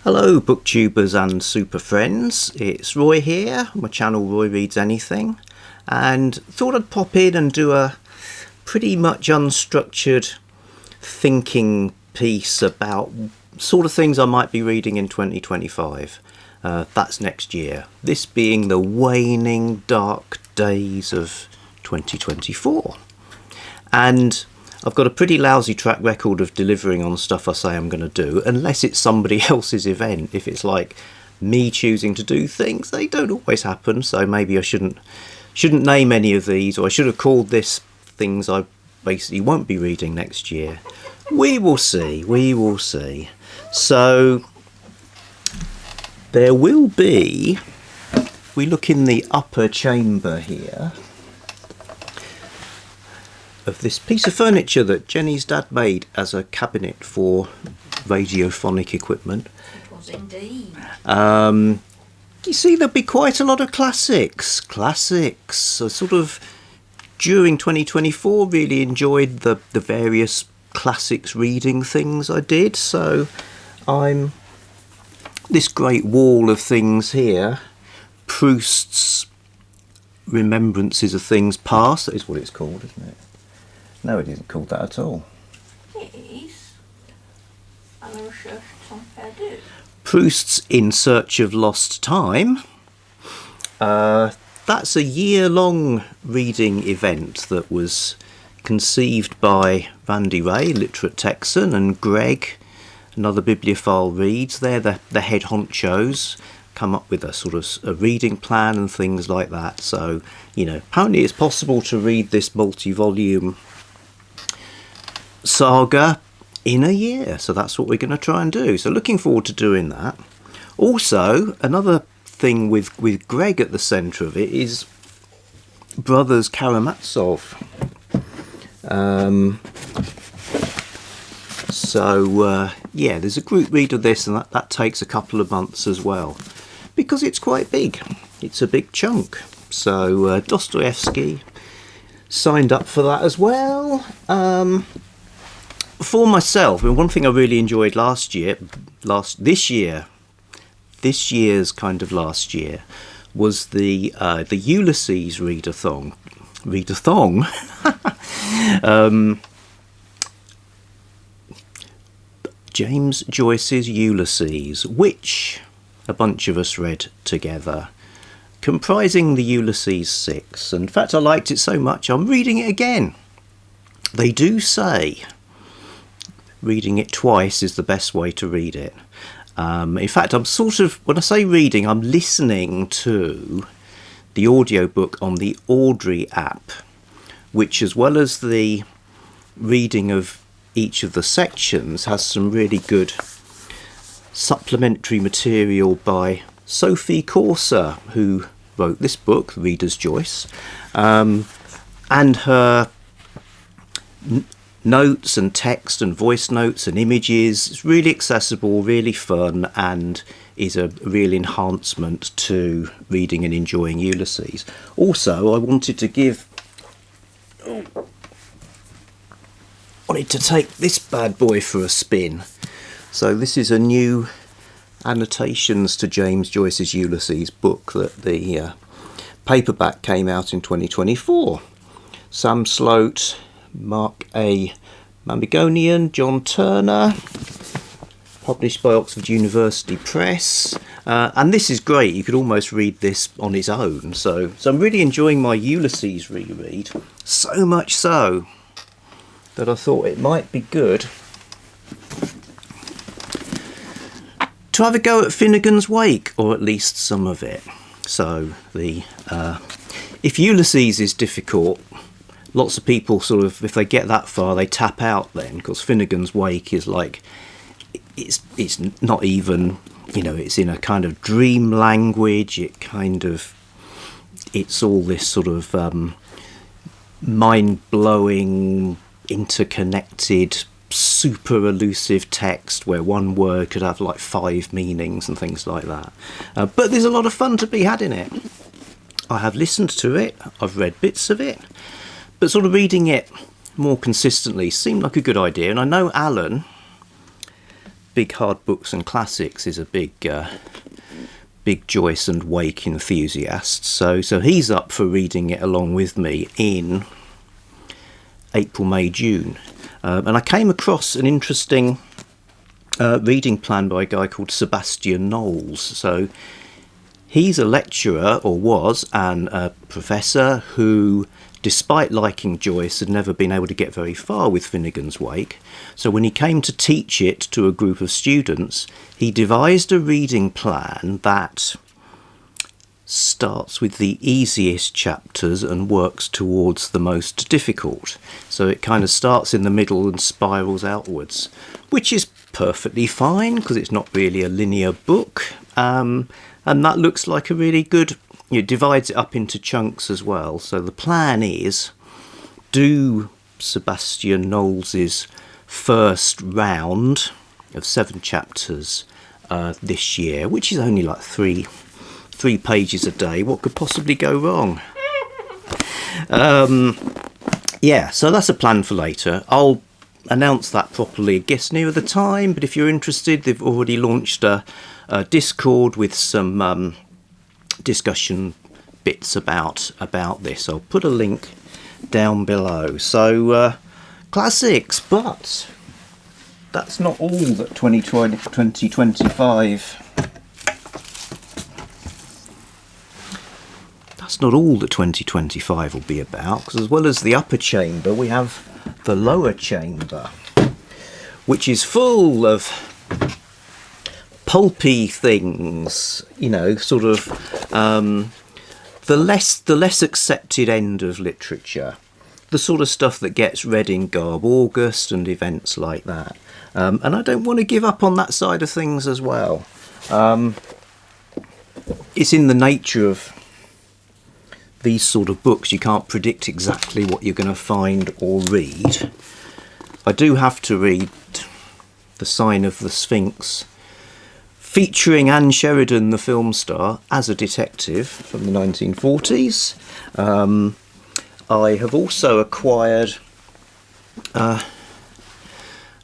Hello booktubers and super friends, it's Roy here, my channel Roy Reads Anything, and thought I'd pop in and do a pretty much unstructured thinking piece about sort of things I might be reading in 2025. That's next year, this being the waning dark days of 2024. And I've got a pretty lousy track record of delivering on stuff I say I'm going to do, unless it's somebody else's event. If it's like me choosing to do things, they don't always happen, so maybe I shouldn't name any of these, or I should have called this things I basically won't be reading next year. We will see, we will see. So there will be, if we look in the upper chamber here, of this piece of furniture that Jennie's dad made as a cabinet for radiophonic equipment. It was indeed. You see, there'll be quite a lot of classics. So sort of during 2024 really enjoyed the various classics reading things I did. So I'm this great wall of things here, Proust's Remembrances of Things Past, that is what it's called, isn't it? No, it isn't called that at all. It is. I'm going to search some perdu. Proust's In Search of Lost Time. That's a year-long reading event that was conceived by Randy Ray, literate Texan, and Greg, another bibliophile, reads. They're the head honchos, come up with a sort of a reading plan and things like that. So, you know, apparently it's possible to read this multi-volume saga in a year, so that's what we're going to try and do. So looking forward to doing that. Also, another thing with Greg at the centre of it is Brothers Karamazov. Yeah, there's a group read of this, and that takes a couple of months as well, because it's quite big. It's a big chunk. So Dostoevsky signed up for that as well. For myself, I mean, one thing I really enjoyed this year's kind of last year, was the Ulysses readathon. James Joyce's Ulysses, which a bunch of us read together, comprising the Ulysses 6. In fact, I liked it so much I'm reading it again. They do say reading it twice is the best way to read it. In fact, I'm sort of, when I say reading, I'm listening to the audiobook on the Audrey app, which, as well as the reading of each of the sections, has some really good supplementary material by Sophie Corser, who wrote this book, Reader's Joyce, and her notes and text and voice notes and images. It's really accessible, really fun, and is a real enhancement to reading and enjoying Ulysses. Also, I wanted to take this bad boy for a spin. So this is a new Annotations to James Joyce's Ulysses book that the paperback came out in 2024. Sam Slote, Marc A. Mamigonian, John Turner, published by Oxford University Press. And this is great, you could almost read this on its own. So I'm really enjoying my Ulysses reread, so much so that I thought it might be good to have a go at Finnegans Wake, or at least some of it. So if Ulysses is difficult, lots of people sort of, if they get that far, they tap out then, because Finnegans Wake is like, it's not even, you know, it's in a kind of dream language. It's all this sort of mind-blowing, interconnected, super elusive text where one word could have like 5 meanings and things like that. But there's a lot of fun to be had in it. I have listened to it, I've read bits of it, but sort of reading it more consistently seemed like a good idea. And I know Alan Big Hard Books and Classics is a big Joyce and Wake enthusiast. So he's up for reading it along with me in April, May, June. And I came across an interesting reading plan by a guy called Sebastian Knowles. So he's a lecturer, or was, and a professor who, despite liking Joyce, had never been able to get very far with Finnegans Wake. So when he came to teach it to a group of students, he devised a reading plan that starts with the easiest chapters and works towards the most difficult. So it kind of starts in the middle and spirals outwards, which is perfectly fine because it's not really a linear book. And that looks like a really good... It divides it up into chunks as well. So the plan is do Sebastian Knowles's first round of 7 chapters this year, which is only like three pages a day. What could possibly go wrong? Yeah, so that's a plan for later. I'll announce that properly, I guess, nearer the time. But if you're interested, they've already launched a Discord with some discussion bits about this. I'll put a link down below. So classics, but that's not all that 2025 that's not all that 2025 will be about, because as well as the upper chamber we have the lower chamber, which is full of pulpy things, you know, sort of the less accepted end of literature, the sort of stuff that gets read in Garb August and events like that. And I don't want to give up on that side of things as well. It's in the nature of these sort of books. You can't predict exactly what you're going to find or read. I do have to read The Sign of the Sphinx, featuring Anne Sheridan, the film star, as a detective from the 1940s. I have also acquired an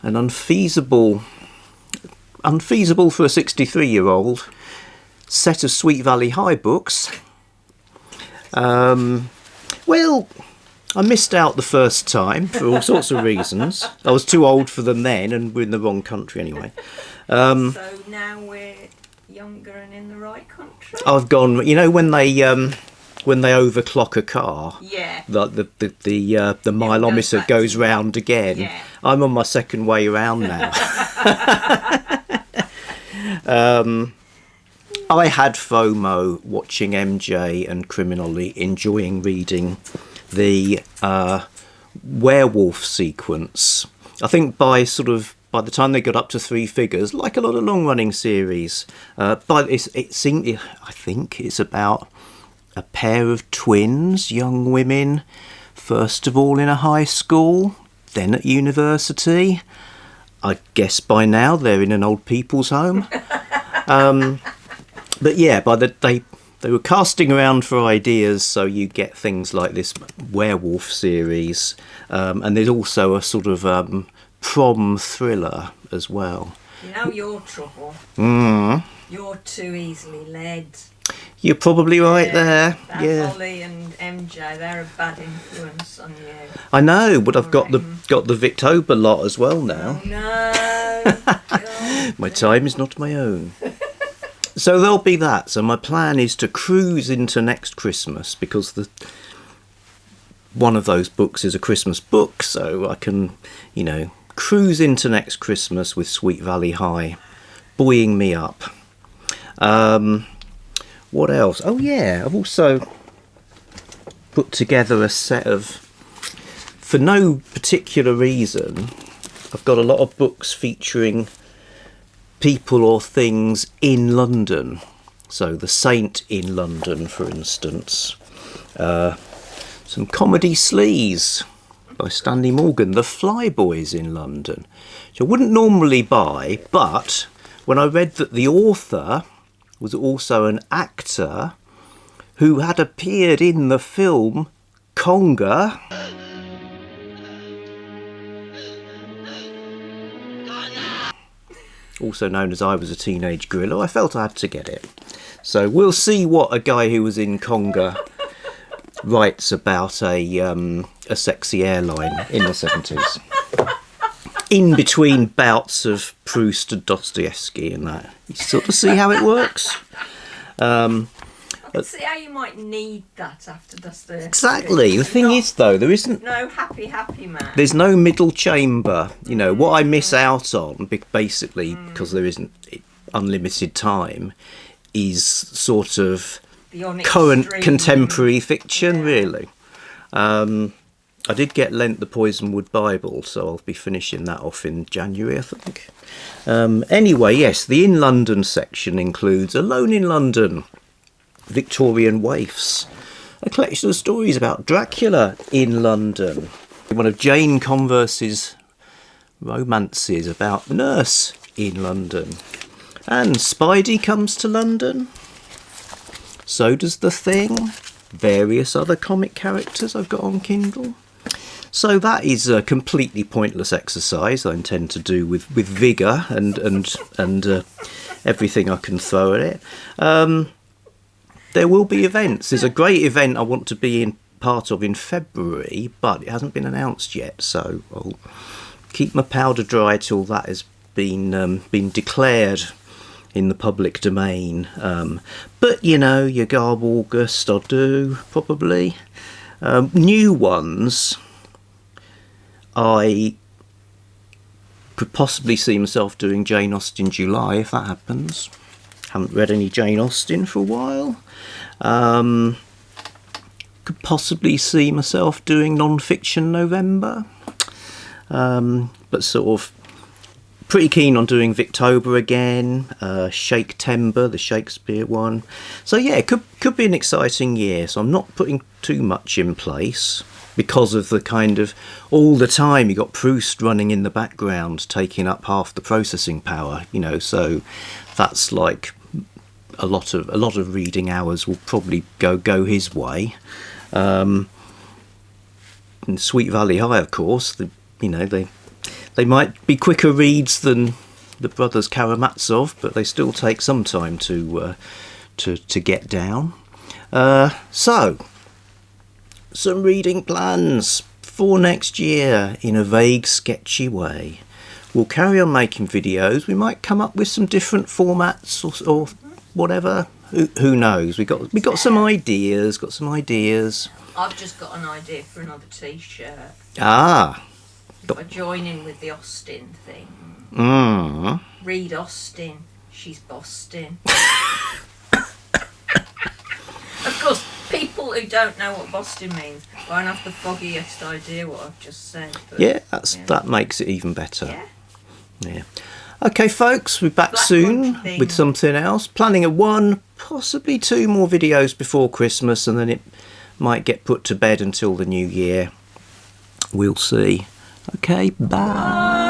unfeasible for a 63-year-old set of Sweet Valley High books. Well, I missed out the first time for all sorts of reasons. I was too old for them then, and we're in the wrong country anyway. So now we're younger and in the right country. I've gone. You know when they overclock a car, Yeah. the mileometer goes round again. Yeah. I'm on my second way around now. I had FOMO watching MJ and Criminally, enjoying reading the werewolf sequence. I think by the time they got up to 3 figures, like a lot of long-running series, but I think it's about a pair of twins, young women, first of all in a high school, then at university. I guess by now they're in an old people's home. But yeah, they were casting around for ideas, so you get things like this werewolf series, and there's also a sort of prom thriller as well. You know your trouble. You're too easily led. You're probably right there. That Yeah. Holly and MJ, they're a bad influence on you. I know, but I've got the Victober lot as well now. Oh, no. God. My time is not my own. So there'll be that. So my plan is to cruise into next Christmas, because one of those books is a Christmas book, so I can, cruise into next Christmas with Sweet Valley High buoying me up. What else? Oh yeah, I've also put together a set of, for no particular reason, I've got a lot of books featuring people or things in London. So The Saint in London, for instance. Some comedy sleaze by Stanley Morgan. The Flyboys in London, which I wouldn't normally buy, but when I read that the author was also an actor who had appeared in the film Conga, also known as I Was a Teenage Gorilla. I felt I had to get it. So we'll see what a guy who was in Conga writes about a sexy airline in the 70s. In between bouts of Proust and Dostoevsky and that. You sort of see how it works. I can see how you might need that after Dostoevsky. Exactly. The thing is, though, there isn't... No happy man. There's no middle chamber. You know, what I miss out on, basically, because there isn't unlimited time, is sort of current contemporary fiction, really. I did get lent the Poisonwood Bible, so I'll be finishing that off in January, I think. Anyway, yes, the In London section includes Alone in London, Victorian Waifs, a collection of stories about Dracula in London, one of Jane Converse's romances about Nurse in London, and Spidey Comes to London, so does The Thing, various other comic characters I've got on Kindle. So that is a completely pointless exercise I intend to do with vigour and everything I can throw at it. There will be events. There's a great event I want to be part of in February, but it hasn't been announced yet, so I'll keep my powder dry till that has been declared in the public domain. But, you know, your Garb August, I do, probably. New ones, I could possibly see myself doing Jane Austen July, if that happens. Haven't read any Jane Austen for a while. Could possibly see myself doing non-fiction November. But sort of pretty keen on doing Victober again, Shake-tember, the Shakespeare one. So yeah, it could be an exciting year. So I'm not putting too much in place because of the kind of all the time you got Proust running in the background, taking up half the processing power. You know, so that's like a lot of reading hours will probably go his way. And Sweet Valley High, of course, they might be quicker reads than the brothers Karamazov, but they still take some time to get down. So, some reading plans for next year in a vague, sketchy way. We'll carry on making videos. We might come up with some different formats or whatever. Who knows? We got some ideas. I've just got an idea for another T-shirt. Ah. If I join in with the Austin thing. Read Austin, she's Boston. Of course, people who don't know what Boston means won't have the foggiest idea what I've just said. But, yeah, that makes it even better. Yeah. Okay, folks, we're back Black soon Month thing. with something else. Planning one, possibly two more videos before Christmas, and then it might get put to bed until the new year. We'll see. Okay, bye.